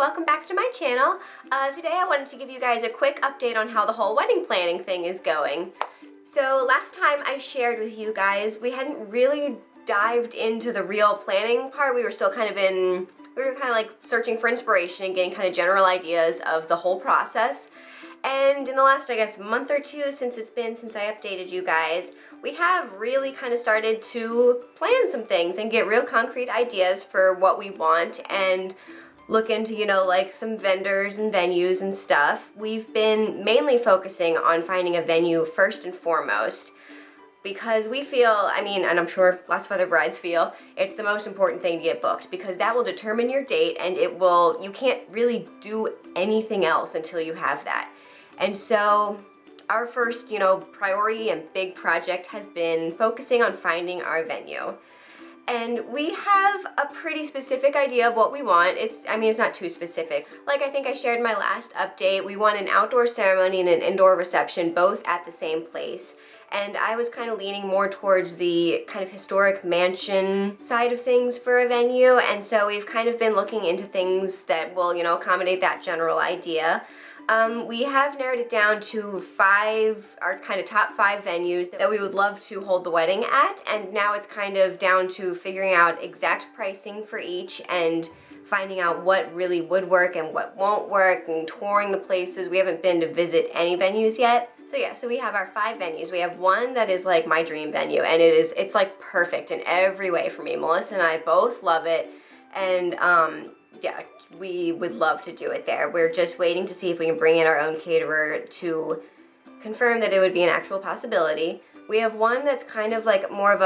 welcome back to my channel. Today I wanted to give you guys a quick update on how the whole wedding planning thing is going. So last time I shared with you guys, we hadn't really dived into the real planning part. We were still kind of like searching for inspiration and getting kind of general ideas of the whole process. And in the last, I guess, month or two since I updated you guys, we have really kind of started to plan some things and get real concrete ideas for what we want and look into, like some vendors and venues and stuff. We've been mainly focusing on finding a venue first and foremost because we feel, and I'm sure lots of other brides feel, it's the most important thing to get booked because that will determine your date and you can't really do anything else until you have that. And so our first, priority and big project has been focusing on finding our venue. And we have a pretty specific idea of what we want. It's not too specific. Like I think I shared in my last update, we want an outdoor ceremony and an indoor reception both at the same place. And I was kind of leaning more towards the kind of historic mansion side of things for a venue. And so we've kind of been looking into things that will, accommodate that general idea. We have narrowed it down to our kind of top 5 venues that we would love to hold the wedding at, and now it's kind of down to figuring out exact pricing for each and finding out what really would work and what won't work and touring the places. We haven't been to visit any venues yet. So we have our 5 venues. We have one that is like my dream venue, and it's like perfect in every way for me. Melissa and I both love it, and we would love to do it there. We're just waiting to see if we can bring in our own caterer to confirm that it would be an actual possibility. We have one that's kind of like more of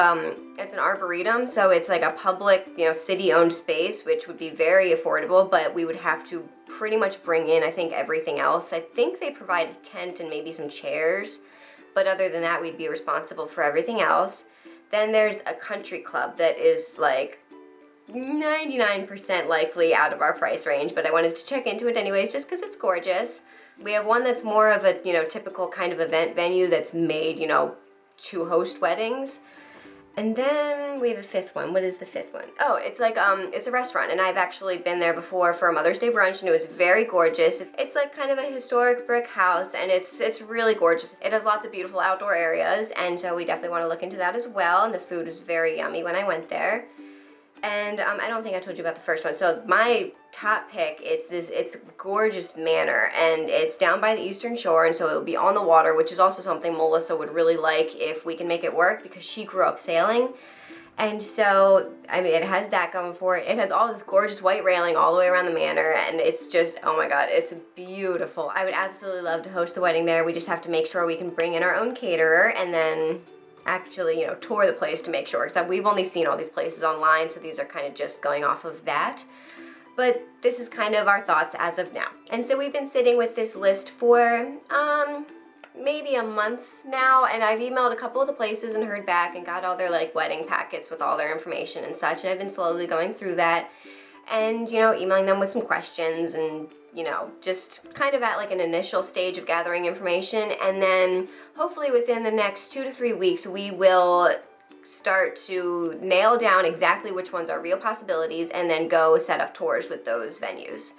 it's an arboretum, so it's like a public, city-owned space, which would be very affordable, but we would have to pretty much bring in, I think, everything else. I think they provide a tent and maybe some chairs, but other than that, we'd be responsible for everything else. Then there's a country club that is like 99% likely out of our price range, but I wanted to check into it anyways just because it's gorgeous. We have one that's more of a, typical kind of event venue that's made, to host weddings. And then we have a 5th one. What is the 5th one? Oh, it's like, it's a restaurant, and I've actually been there before for a Mother's Day brunch, and it was very gorgeous. It's like kind of a historic brick house, and it's really gorgeous. It has lots of beautiful outdoor areas, and so we definitely want to look into that as well, and the food was very yummy when I went there. And I don't think I told you about the first one. So my top pick, it's a gorgeous manor, and it's down by the Eastern Shore, and so it will be on the water, which is also something Melissa would really like if we can make it work because she grew up sailing. And so, it has that going for it. It has all this gorgeous white railing all the way around the manor, and it's just, oh my god, it's beautiful. I would absolutely love to host the wedding there. We just have to make sure we can bring in our own caterer and then actually, tour the place to make sure, because we've only seen all these places online, so these are kind of just going off of that. But this is kind of our thoughts as of now. And so we've been sitting with this list for maybe a month now, and I've emailed a couple of the places and heard back and got all their like wedding packets with all their information and such, and I've been slowly going through that and, emailing them with some questions and, just kind of at like an initial stage of gathering information. And then hopefully within the next 2 to 3 weeks, we will start to nail down exactly which ones are real possibilities and then go set up tours with those venues.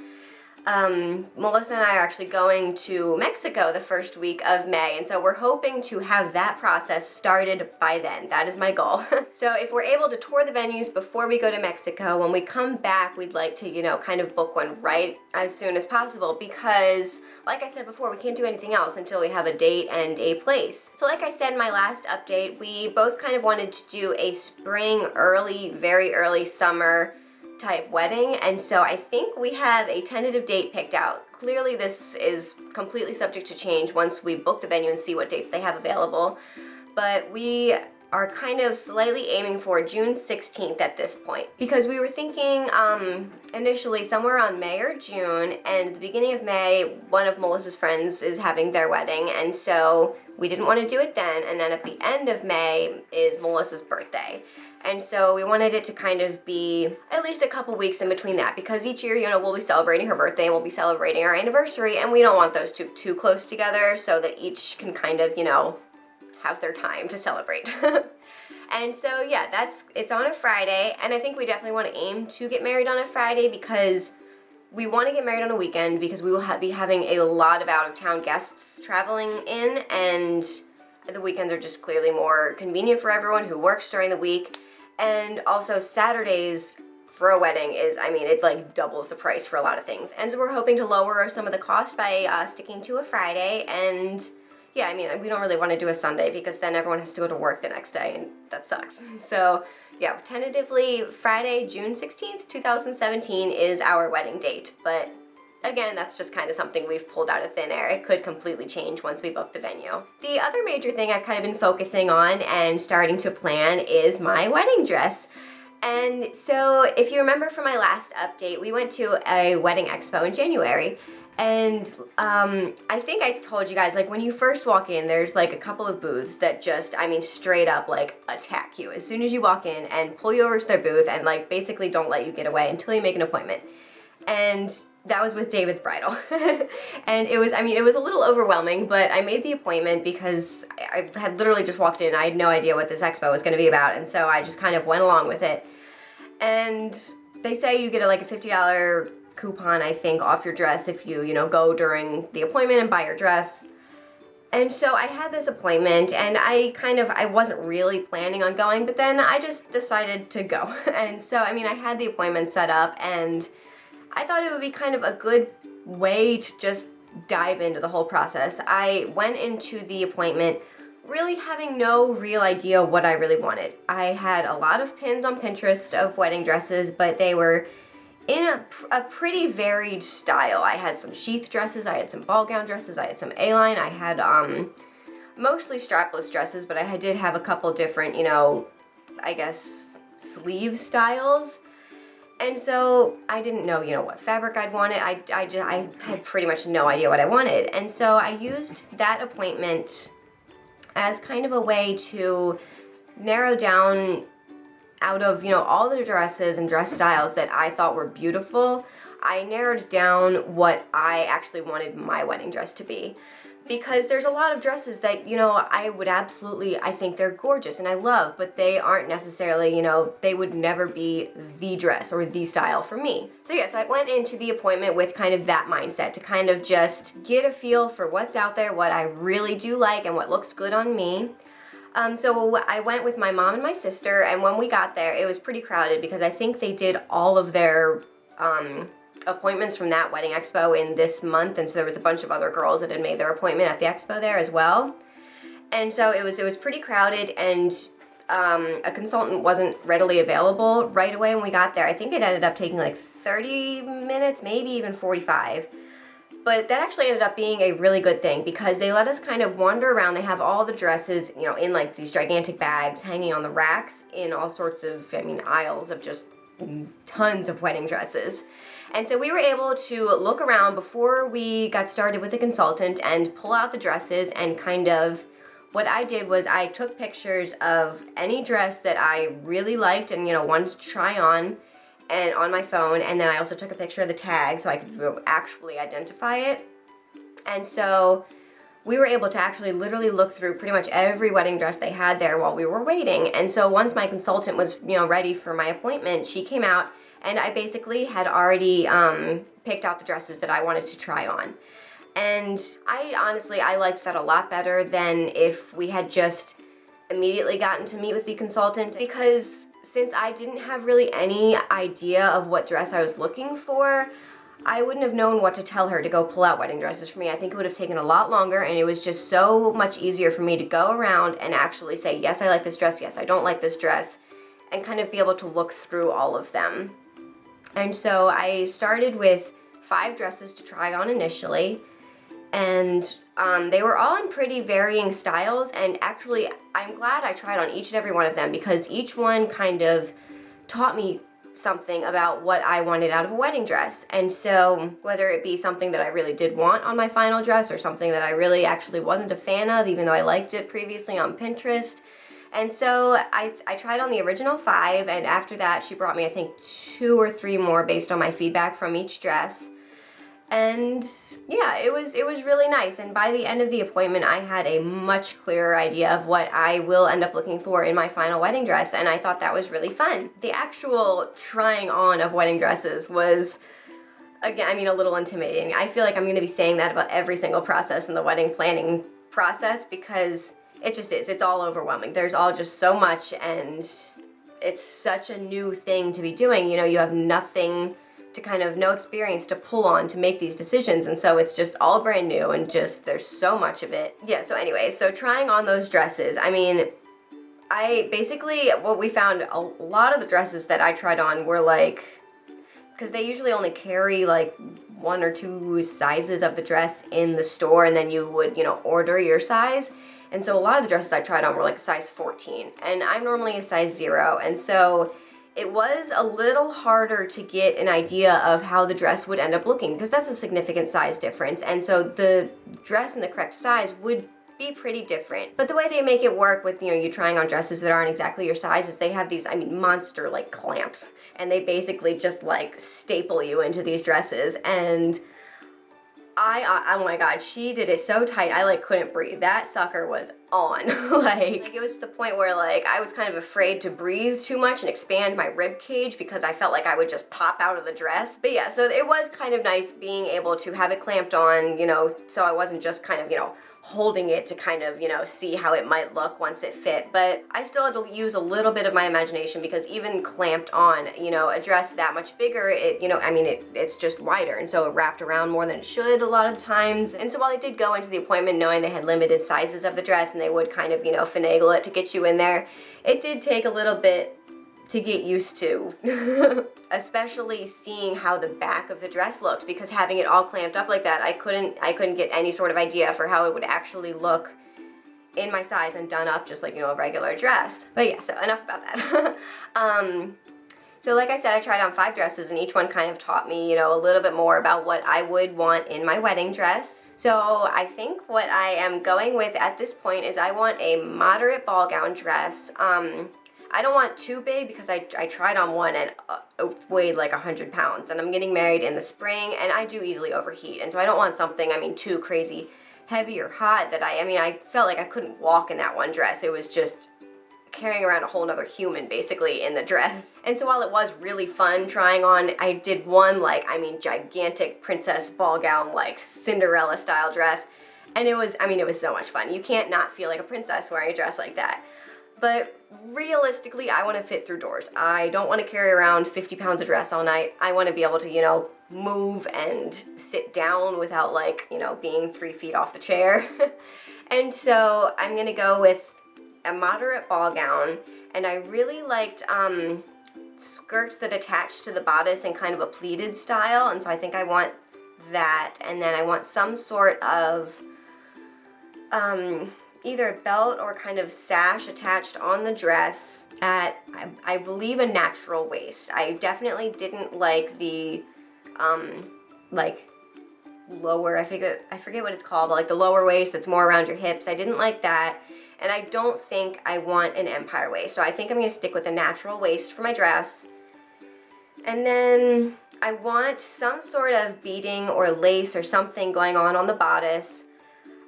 Melissa and I are actually going to Mexico the first week of May, and so we're hoping to have that process started by then. That is my goal. So if we're able to tour the venues before we go to Mexico, when we come back, we'd like to, kind of book one right as soon as possible very like I said before, we can't do anything else until we have a date and a place. So like I said in my last update, we both kind of wanted to do a spring, very early summer type wedding, and so I think we have a tentative date picked out. Clearly this is completely subject to change once we book the venue and see what dates they have available, but we are kind of slightly aiming for June 16th at this point, because we were thinking initially somewhere on May or June, and at the beginning of May, one of Melissa's friends is having their wedding, and so we didn't want to do it then, and then at the end of May is Melissa's birthday. And so we wanted it to kind of be at least a couple weeks in between that, because each year, we'll be celebrating her birthday and we'll be celebrating our anniversary, and we don't want those two too close together, so that each can kind of, have their time to celebrate. And so yeah, it's on a Friday, and I think we definitely want to aim to get married on a Friday because we want to get married on a weekend because we will be having a lot of out-of-town guests traveling in, and the weekends are just clearly more convenient for everyone who works during the week. And also Saturdays for a wedding is, I mean, it like doubles the price for a lot of things. And so we're hoping to lower some of the cost by sticking to a Friday. And yeah, I mean, we don't really want to do a Sunday because then everyone has to go to work the next day and that sucks. So yeah, tentatively Friday, June 16th, 2017 is our wedding date. But again, that's just kind of something we've pulled out of thin air. It could completely change once we book the venue. The other major thing I've kind of been focusing on and starting to plan is my wedding dress. And so if you remember from my last update, we went to a wedding expo in January. And I think I told you guys, like when you first walk in, there's like a couple of booths that just, I mean, straight up like attack you as soon as you walk in and pull you over to their booth and like basically don't let you get away until you make an appointment. And that was with David's bridal. And it was, I mean, it was a little overwhelming, but I made the appointment because I had literally just walked in. I had no idea what this expo was going to be about, and so I just kind of went along with it. And they say you get like a $50 coupon, I think, off your dress if you, go during the appointment and buy your dress. And so I had this appointment, and I wasn't really planning on going, but then I just decided to go. And so, I mean, I had the appointment set up, and I thought it would be kind of a good way to just dive into the whole process. I went into the appointment really having no real idea what I really wanted. I had a lot of pins on Pinterest of wedding dresses, but they were in a pretty varied style. I had some sheath dresses, I had some ball gown dresses, I had some A-line, I had mostly strapless dresses, but I did have a couple different, I guess, sleeve styles. And so I didn't know, what fabric I'd wanted. I had pretty much no idea what I wanted. And so I used that appointment as kind of a way to narrow down out of, all the dresses and dress styles that I thought were beautiful. I narrowed down what I actually wanted my wedding dress to be. Because there's a lot of dresses that, I think they're gorgeous and I love, but they aren't necessarily, they would never be the dress or the style for me. So yeah, so I went into the appointment with kind of that mindset to kind of just get a feel for what's out there, what I really do like and what looks good on me. So I went with my mom and my sister, and when we got there, it was pretty crowded because I think they did all of their, appointments from that wedding expo in this month, and so there was a bunch of other girls that had made their appointment at the expo there as well. And so it was pretty crowded, and a consultant wasn't readily available right away when we got there. I think it ended up taking like 30 minutes, maybe even 45. But that actually ended up being a really good thing because they let us kind of wander around. They have all the dresses, in like these gigantic bags hanging on the racks in all sorts of, aisles of just tons of wedding dresses. And so we were able to look around before we got started with the consultant and pull out the dresses, and kind of what I did was I took pictures of any dress that I really liked and, wanted to try on and on my phone, and then I also took a picture of the tag so I could actually identify it. And so we were able to actually literally look through pretty much every wedding dress they had there while we were waiting. And so once my consultant was, ready for my appointment, she came out, and I basically had already picked out the dresses that I wanted to try on. And I liked that a lot better than if we had just immediately gotten to meet with the consultant, because since I didn't have really any idea of what dress I was looking for, I wouldn't have known what to tell her to go pull out wedding dresses for me. I think it would have taken a lot longer, and it was just so much easier for me to go around and actually say, yes, I like this dress, yes, I don't like this dress, and kind of be able to look through all of them. And so I started with 5 dresses to try on initially, and they were all in pretty varying styles, and actually I'm glad I tried on each and every one of them because each one kind of taught me something about what I wanted out of a wedding dress. And so whether it be something that I really did want on my final dress or something that I really actually wasn't a fan of, even though I liked it previously on Pinterest. And so I tried on the original 5, and after that she brought me, I think, 2 or 3 more based on my feedback from each dress. And yeah, it was really nice. And by the end of the appointment, I had a much clearer idea of what I will end up looking for in my final wedding dress, and I thought that was really fun. The actual trying on of wedding dresses was again, I mean, a little intimidating. I feel like I'm gonna be saying that about every single process in the wedding planning process because it just is. It's all overwhelming. There's all just so much, and it's such a new thing to be doing. You know, you have nothing to kind of, no experience to pull on to make these decisions, and so it's just all brand new, and just there's so much of it. Yeah, so anyway, so trying on those dresses, I mean, I basically, what we found, a lot of the dresses that I tried on were like, because they usually only carry like 1 or 2 sizes of the dress in the store, and then you would, you know, order your size. And so a lot of the dresses I tried on were like size 14, and I'm normally a size 0, and so it was a little harder to get an idea of how the dress would end up looking, because that's a significant size difference, and so the dress in the correct size would be pretty different. But the way they make it work with, you know, you trying on dresses that aren't exactly your size is they have these, I mean, monster like clamps, and they basically just like staple you into these dresses, and oh my god, she did it so tight, I like couldn't breathe. That sucker was on. like it was to the point where like I was kind of afraid to breathe too much and expand my rib cage because I felt like I would just pop out of the dress. But yeah, so it was kind of nice being able to have it clamped on, you know, so I wasn't just kind of, you know, holding it to kind of, you know, see how it might look once it fit. But I still had to use a little bit of my imagination because even clamped on, you know, a dress that much bigger, it, you know, I mean, it's just wider, and so it wrapped around more than it should a lot of the times. And so while I did go into the appointment knowing they had limited sizes of the dress and they would kind of, you know, finagle it to get you in there, it did take a little bit to get used to. Especially seeing how the back of the dress looked, because having it all clamped up like that, I couldn't get any sort of idea for how it would actually look in my size and done up just like, you know, a regular dress. But yeah, so enough about that. So like I said, I tried on 5 dresses, and each one kind of taught me, you know, a little bit more about what I would want in my wedding dress. So I think what I am going with at this point is I want a moderate ball gown dress. I don't want too big because I tried on one and weighed like 100 pounds, and I'm getting married in the spring, and I do easily overheat, and so I don't want something, I mean, too crazy heavy or hot that I mean, I felt like I couldn't walk in that one dress. It was just carrying around a whole nother human basically in the dress. And so while it was really fun trying on, I did one like, I mean, gigantic princess ball gown, like Cinderella style dress, and it was, I mean, it was so much fun. You can't not feel like a princess wearing a dress like that. But realistically, I want to fit through doors. I don't want to carry around 50 pounds of dress all night. I want to be able to, you know, move and sit down without like, you know, being 3 feet off the chair. And so I'm going to go with a moderate ball gown, and I really liked skirts that attach to the bodice in kind of a pleated style, and so I think I want that. And then I want some sort of either a belt or kind of sash attached on the dress at, I believe, a natural waist. I definitely didn't like the, like, lower, I forget what it's called, but like the lower waist that's more around your hips. I didn't like that, and I don't think I want an empire waist. So I think I'm going to stick with a natural waist for my dress. And then I want some sort of beading or lace or something going on the bodice.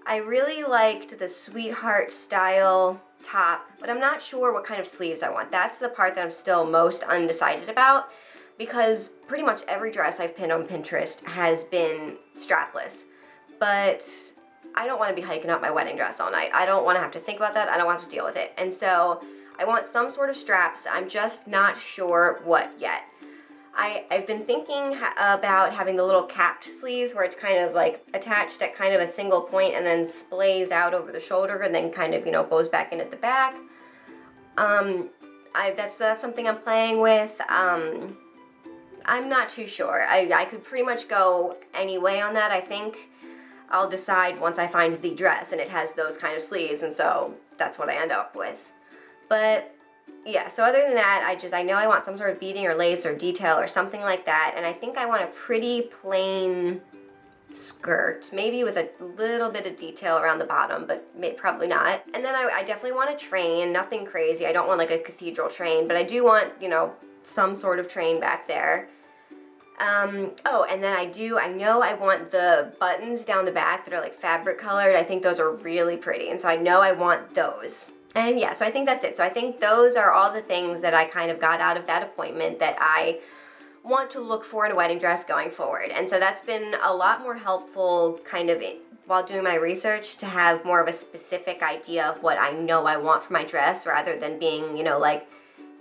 I really liked the sweetheart style top, but I'm not sure what kind of sleeves I want. That's the part that I'm still most undecided about, because pretty much every dress I've pinned on Pinterest has been strapless. But I don't want to be hiking up my wedding dress all night. I don't want to have to think about that. I don't want to deal with it. And so I want some sort of straps. I'm just not sure what yet. I've been thinking about having the little capped sleeves where it's kind of like attached at kind of a single point and then splays out over the shoulder and then kind of, you know, goes back in at the back. That's something I'm playing with. I'm not too sure. I could pretty much go any way on that. I think I'll decide once I find the dress and it has those kind of sleeves, and so that's what I end up with. But yeah, so other than that, I know I want some sort of beading or lace or detail or something like that, and I think I want a pretty plain skirt, maybe with a little bit of detail around the bottom, but probably not. And then I definitely want a train, nothing crazy. I don't want like a cathedral train, but I do want, you know, some sort of train back there. Oh, and then I know I want the buttons down the back that are like fabric colored. I think those are really pretty, and so I know I want those. And yeah, so I think that's it. So I think those are all the things that I kind of got out of that appointment that I want to look for in a wedding dress going forward. And so that's been a lot more helpful kind of while doing my research, to have more of a specific idea of what I know I want for my dress, rather than being, you know, like,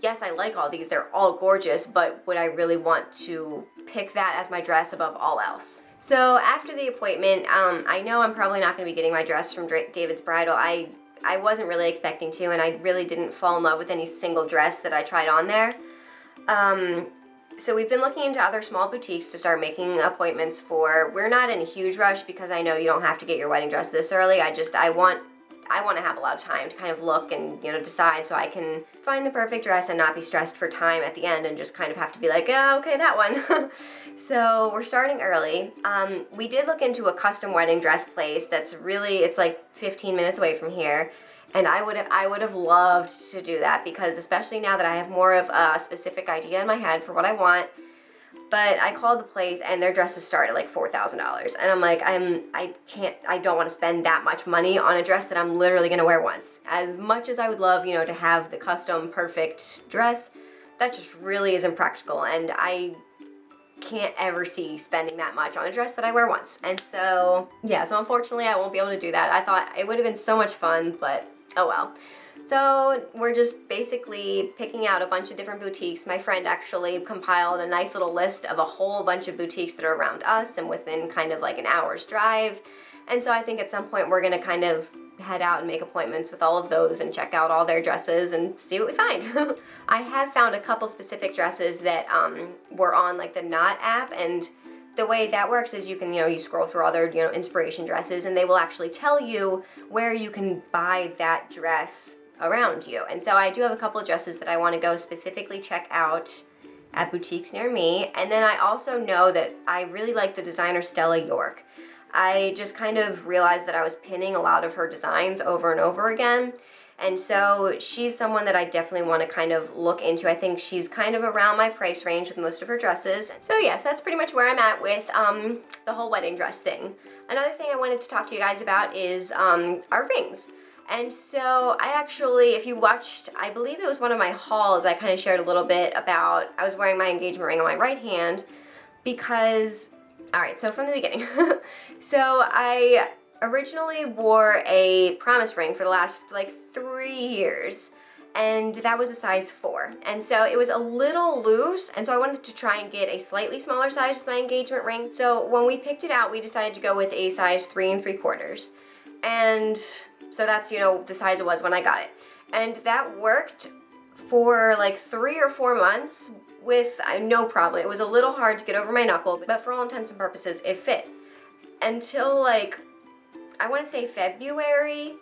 yes, I like all these, they're all gorgeous, but would I really want to pick that as my dress above all else? So after the appointment, I know I'm probably not going to be getting my dress from David's Bridal. I wasn't really expecting to, and I really didn't fall in love with any single dress that I tried on there. So we've been looking into other small boutiques to start making appointments for. We're not in a huge rush, because I know you don't have to get your wedding dress this early. I want to have a lot of time to kind of look and, you know, decide, so I can find the perfect dress and not be stressed for time at the end and just kind of have to be like, oh, okay, that one. So we're starting early. We did look into a custom wedding dress place that's really, it's like 15 minutes away from here. And I would have loved to do that, because especially now that I have more of a specific idea in my head for what I want. But I called the place and their dresses start at like $4,000. And I'm like, I don't want to spend that much money on a dress that I'm literally going to wear once. As much as I would love, you know, to have the custom perfect dress, that just really isn't practical. And I can't ever see spending that much on a dress that I wear once. And so, yeah, so unfortunately I won't be able to do that. I thought it would have been so much fun, but oh well. So we're just basically picking out a bunch of different boutiques. My friend actually compiled a nice little list of a whole bunch of boutiques that are around us and within kind of like an hour's drive. And so I think at some point we're going to kind of head out and make appointments with all of those and check out all their dresses and see what we find. I have found a couple specific dresses that were on like the Knot app, and the way that works is you can, you scroll through all their, inspiration dresses, and they will actually tell you where you can buy that dress around you. And so I do have a couple of dresses that I want to go specifically check out at boutiques near me. And then I also know that I really like the designer Stella York. I just kind of realized that I was pinning a lot of her designs over and over again. And so she's someone that I definitely want to kind of look into. I think she's kind of around my price range with most of her dresses. So yes, that's pretty much where I'm at with the whole wedding dress thing. Another thing I wanted to talk to you guys about is our rings. And so I actually, if you watched, I believe it was one of my hauls, I kind of shared a little bit about, I was wearing my engagement ring on my right hand because, alright, so from the beginning. So I originally wore a promise ring for the last like 3 years, and that was a size 4. And so it was a little loose, and so I wanted to try and get a slightly smaller size with my engagement ring. So when we picked it out, we decided to go with a size 3 3/4. And so that's, the size it was when I got it. And that worked for like 3 or 4 months with no problem. It was a little hard to get over my knuckle, but for all intents and purposes, it fit. Until like, I want to say February.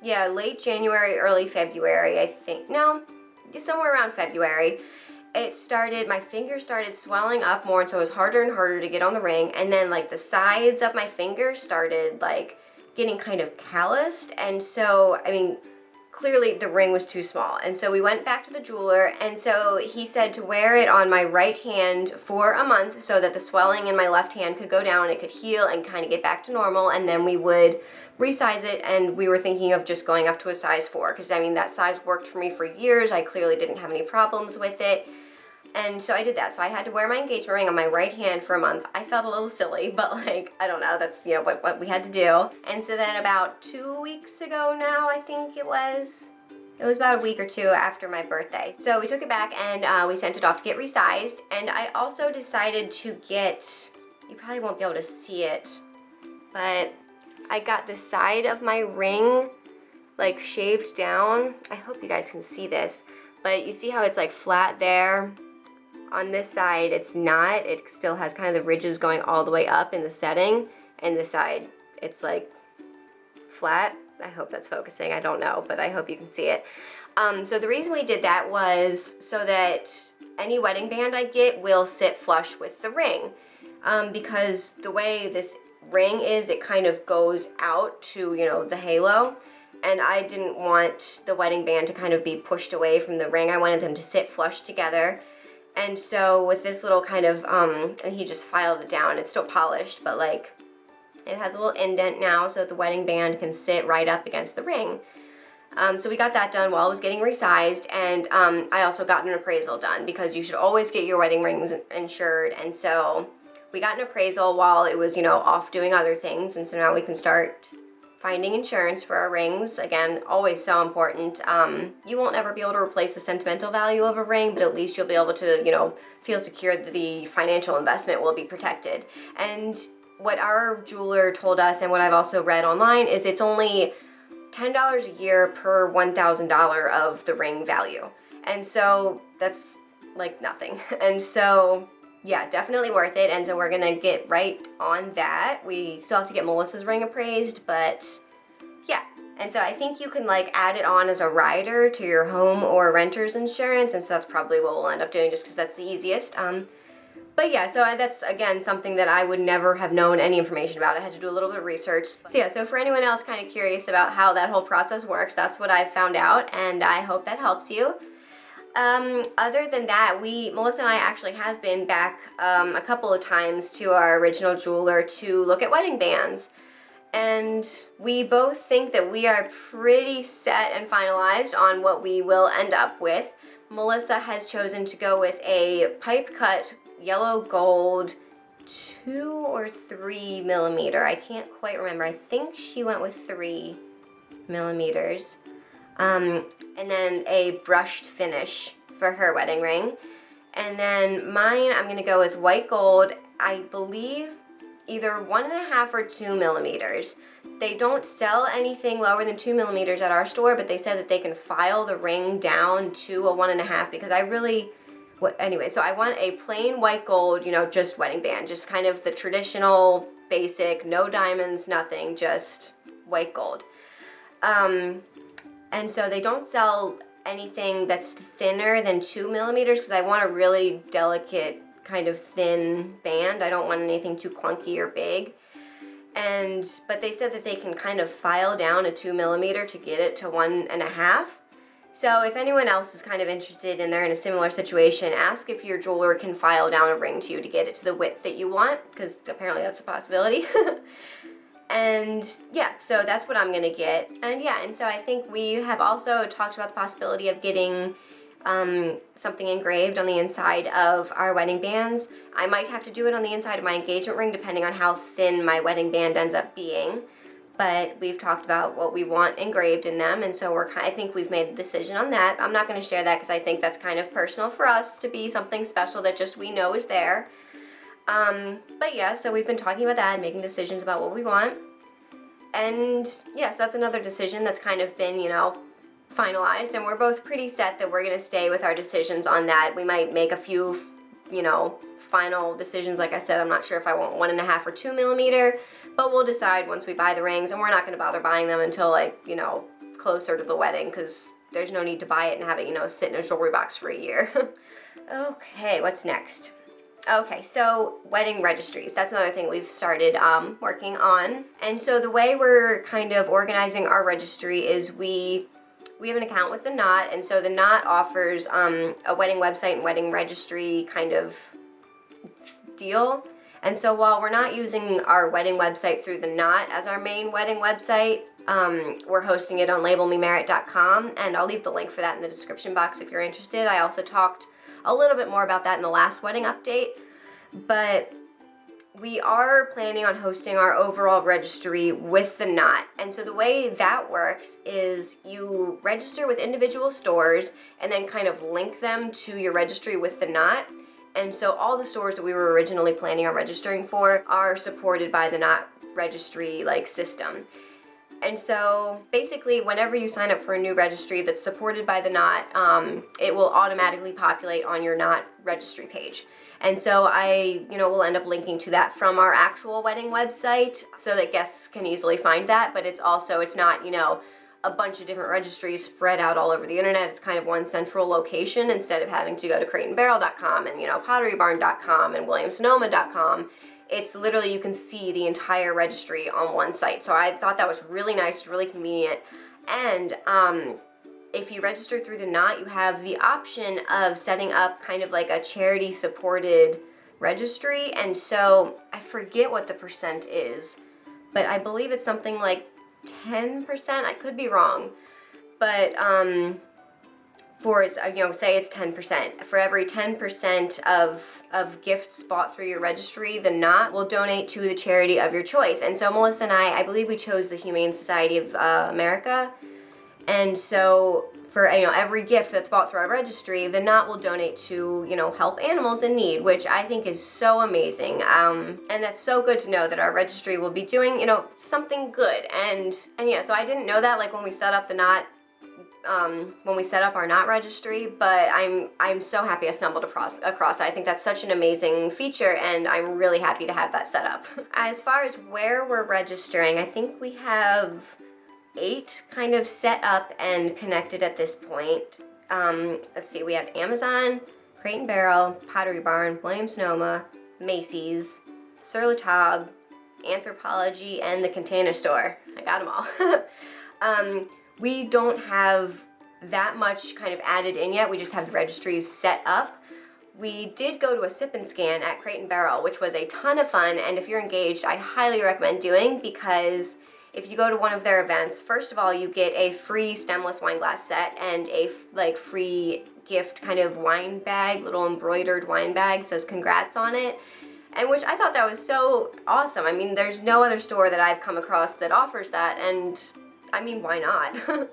Yeah, late January, early February, I think. No, somewhere around February. My fingers started swelling up more, and so it was harder and harder to get on the ring. And then like the sides of my fingers started like getting kind of calloused, and so, clearly the ring was too small. And so we went back to the jeweler, and so he said to wear it on my right hand for a month so that the swelling in my left hand could go down, it could heal and kind of get back to normal, and then we would resize it. And we were thinking of just going up to a size 4 because that size worked for me for years. I clearly didn't have any problems with it. And so I did that. So I had to wear my engagement ring on my right hand for a month. I felt a little silly, but like, I don't know, that's, what we had to do. And so then about 2 weeks ago now, I think it was about a week or 2 after my birthday. So we took it back and we sent it off to get resized. And I also decided to get, you probably won't be able to see it, but I got the side of my ring like shaved down. I hope you guys can see this, but you see how it's like flat there? On this side, it's not. It still has kind of the ridges going all the way up in the setting, and this side, it's like flat. I hope that's focusing. I don't know, but I hope you can see it. So the reason we did that was so that any wedding band I get will sit flush with the ring, because the way this ring is, it kind of goes out to, the halo, and I didn't want the wedding band to kind of be pushed away from the ring. I wanted them to sit flush together. And so with this little kind of, and he just filed it down, it's still polished, but like, it has a little indent now so that the wedding band can sit right up against the ring. So we got that done while I was getting resized, and I also got an appraisal done because you should always get your wedding rings insured. And so we got an appraisal while it was, off doing other things, and so now we can start finding insurance for our rings. Again, always so important. You won't ever be able to replace the sentimental value of a ring, but at least you'll be able to, feel secure that the financial investment will be protected. And what our jeweler told us, and what I've also read online, is it's only $10 a year per $1,000 of the ring value. And so that's like nothing. And so yeah, definitely worth it. And so we're gonna get right on that. We still have to get Melissa's ring appraised, but yeah. And so I think you can like add it on as a rider to your home or renter's insurance. And so that's probably what we'll end up doing, just because that's the easiest. But yeah, so that's, again, something that I would never have known any information about. I had to do a little bit of research. So yeah, so for anyone else kind of curious about how that whole process works, that's what I've found out, and I hope that helps you. Other than that, Melissa and I actually have been back a couple of times to our original jeweler to look at wedding bands. And we both think that we are pretty set and finalized on what we will end up with. Melissa has chosen to go with a pipe cut yellow gold 2 or 3 millimeter. I can't quite remember. I think she went with 3 millimeters. And then a brushed finish for her wedding ring. And then mine, I'm gonna go with white gold. I believe either 1.5 or 2 millimeters. They don't sell anything lower than 2 millimeters at our store, but they said that they can file the ring down to a 1.5, because anyway, so I want a plain white gold, just wedding band, just kind of the traditional, basic, no diamonds, nothing, just white gold. And so they don't sell anything that's thinner than 2 millimeters, because I want a really delicate kind of thin band. I don't want anything too clunky or big. But they said that they can kind of file down a 2 millimeter to get it to 1.5. So if anyone else is kind of interested and they're in a similar situation, ask if your jeweler can file down a ring to you to get it to the width that you want, because apparently that's a possibility. And yeah, so that's what I'm gonna get. And yeah, and so I think we have also talked about the possibility of getting something engraved on the inside of our wedding bands. I might have to do it on the inside of my engagement ring, depending on how thin my wedding band ends up being. But we've talked about what we want engraved in them, and so I think we've made a decision on that. I'm not going to share that because I think that's kind of personal for us to be something special that just we know is there. But yeah, so we've been talking about that and making decisions about what we want. And yeah, so that's another decision that's kind of been, finalized, and we're both pretty set that we're going to stay with our decisions on that. We might make a few, final decisions. Like I said, I'm not sure if I want 1.5 or 2 millimeter, but we'll decide once we buy the rings, and we're not going to bother buying them until closer to the wedding, because there's no need to buy it and have it, sit in a jewelry box for a year. Okay, what's next? Okay, so wedding registries. That's another thing we've started working on. And so the way we're kind of organizing our registry is we have an account with the Knot, and so the Knot offers a wedding website and wedding registry kind of deal. And so while we're not using our wedding website through the Knot as our main wedding website, we're hosting it on labelmemerrit.com, and I'll leave the link for that in the description box if you're interested. I also talked a little bit more about that in the last wedding update, but we are planning on hosting our overall registry with the Knot. And so the way that works is you register with individual stores and then kind of link them to your registry with the Knot. And so all the stores that we were originally planning on registering for are supported by the Knot registry system. And so basically whenever you sign up for a new registry that's supported by the Knot, it will automatically populate on your Knot registry page. And so I, will end up linking to that from our actual wedding website so that guests can easily find that, but it's not, a bunch of different registries spread out all over the internet. It's kind of one central location instead of having to go to crateandbarrel.com and, potterybarn.com and williamsonoma.com. It's literally, you can see the entire registry on one site. So I thought that was really nice, really convenient. And if you register through the Knot, you have the option of setting up kind of like a charity-supported registry. And so I forget what the percent is, but I believe it's something like 10%. I could be wrong. but for, you know, say it's 10%. For every 10% of gifts bought through your registry, the knot will donate to the charity of your choice. And so Melissa and I believe we chose the Humane Society of America. And so for, you know, every gift that's bought through our registry, the knot will donate to, you know, help animals in need, which I think is so amazing. And that's so good to know that our registry will be doing, you know, something good. And yeah, so I didn't know that, like, when we set up the knot, when we set up our knot registry, but I'm so happy I stumbled across it. I think that's such an amazing feature, and I'm really happy to have that set up. As far as where we're registering, I think we have 8 kind of set up and connected at this point. Let's see, we have Amazon, Crate & Barrel, Pottery Barn, Williams-Sonoma, Macy's, Sur La Table, Anthropology, and the Container Store. I got them all. We don't have that much kind of added in yet. We just have the registries set up. We did go to a sip and scan at Crate & Barrel, which was a ton of fun, and if you're engaged, I highly recommend doing, because if you go to one of their events, first of all, you get a free stemless wine glass set and a free gift kind of wine bag, little embroidered wine bag, says congrats on it, and which I thought that was so awesome. I mean, there's no other store that I've come across that offers that, and I mean, why not?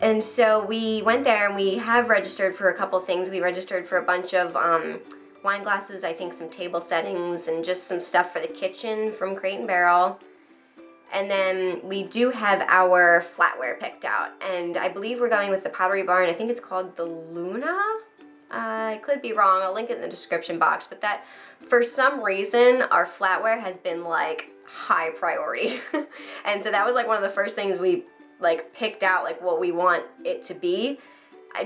And so we went there and we have registered for a couple things. We registered for a bunch of wine glasses, I think some table settings, and just some stuff for the kitchen from Crate & Barrel. And then we do have our flatware picked out, and I believe we're going with the Pottery Barn. I think it's called the Luna. I could be wrong. I'll link it in the description box, but that, for some reason, our flatware has been like high priority. And so that was like one of the first things we like picked out, like what we want it to be.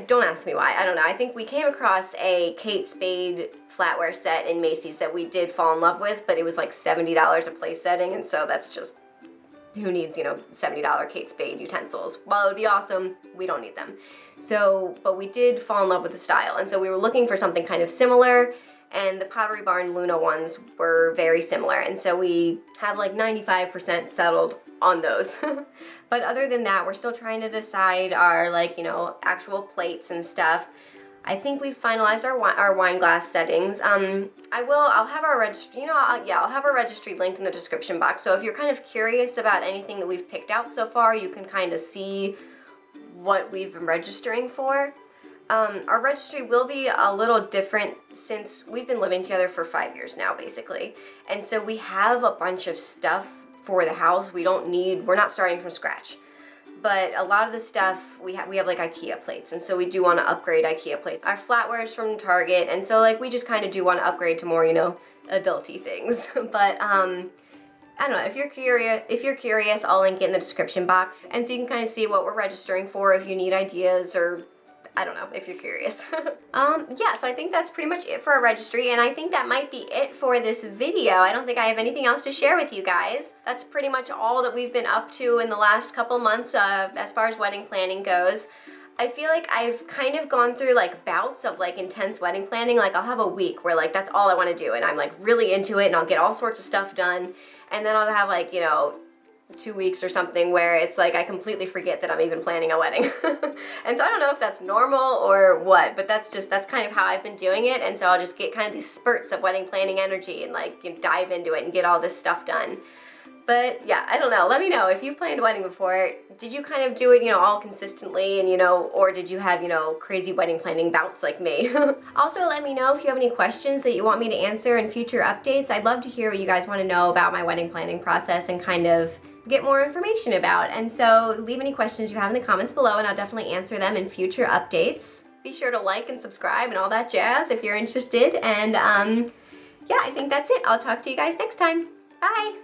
Don't ask me why, I don't know. I think we came across a Kate Spade flatware set in Macy's that we did fall in love with, but it was like $70 a place setting, and so that's just, who needs, you know, $70 Kate Spade utensils? While it would be awesome, we don't need them. So, but we did fall in love with the style, and so we were looking for something kind of similar, and the Pottery Barn Luna ones were very similar, and so we have like 95% settled on those. But other than that, we're still trying to decide our, like, you know, actual plates and stuff. I think we've finalized our wine glass settings. I'll have our registry, you know, I'll have our registry linked in the description box. So if you're kind of curious about anything that we've picked out so far, you can kind of see what we've been registering for. Our registry will be a little different since we've been living together for 5 years now, basically. And so we have a bunch of stuff for the house. We're not starting from scratch. But a lot of the stuff, we have like IKEA plates, and so we do want to upgrade IKEA plates. Our flatware is from Target, and so like we just kind of do want to upgrade to more, you know, adulty things. But I don't know, if you're curious, I'll link it in the description box, and so you can kind of see what we're registering for if you need ideas, or I don't know, if you're curious. Yeah, so I think that's pretty much it for our registry, and I think that might be it for this video. I don't think I have anything else to share with you guys. That's pretty much all that we've been up to in the last couple months as far as wedding planning goes. I feel like I've kind of gone through like bouts of like intense wedding planning. Like I'll have a week where like that's all I want to do, and I'm like really into it, and I'll get all sorts of stuff done, and then I'll have like, you know, 2 weeks or something where it's like I completely forget that I'm even planning a wedding. And so I don't know if that's normal or what, but that's kind of how I've been doing it, and so I'll just get kind of these spurts of wedding planning energy and like, you know, dive into it and get all this stuff done. But yeah, I don't know. Let me know if you've planned a wedding before. Did you kind of do it, you know, all consistently, and, you know, or did you have, you know, crazy wedding planning bouts like me? Also, let me know if you have any questions that you want me to answer in future updates. I'd love to hear what you guys want to know about my wedding planning process and kind of get more information about. And so leave any questions you have in the comments below, and I'll definitely answer them in future updates. Be sure to like and subscribe and all that jazz if you're interested. And yeah, I think that's it. I'll talk to you guys next time. Bye.